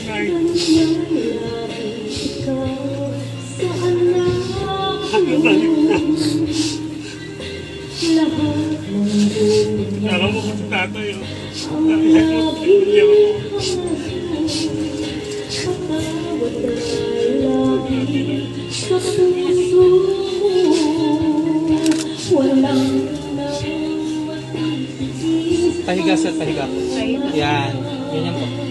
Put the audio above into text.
Alam mo kung si tatay, nakihan mo, pinagyan ako. Pahiga, sir, pahiga. Yan. Ganyan po.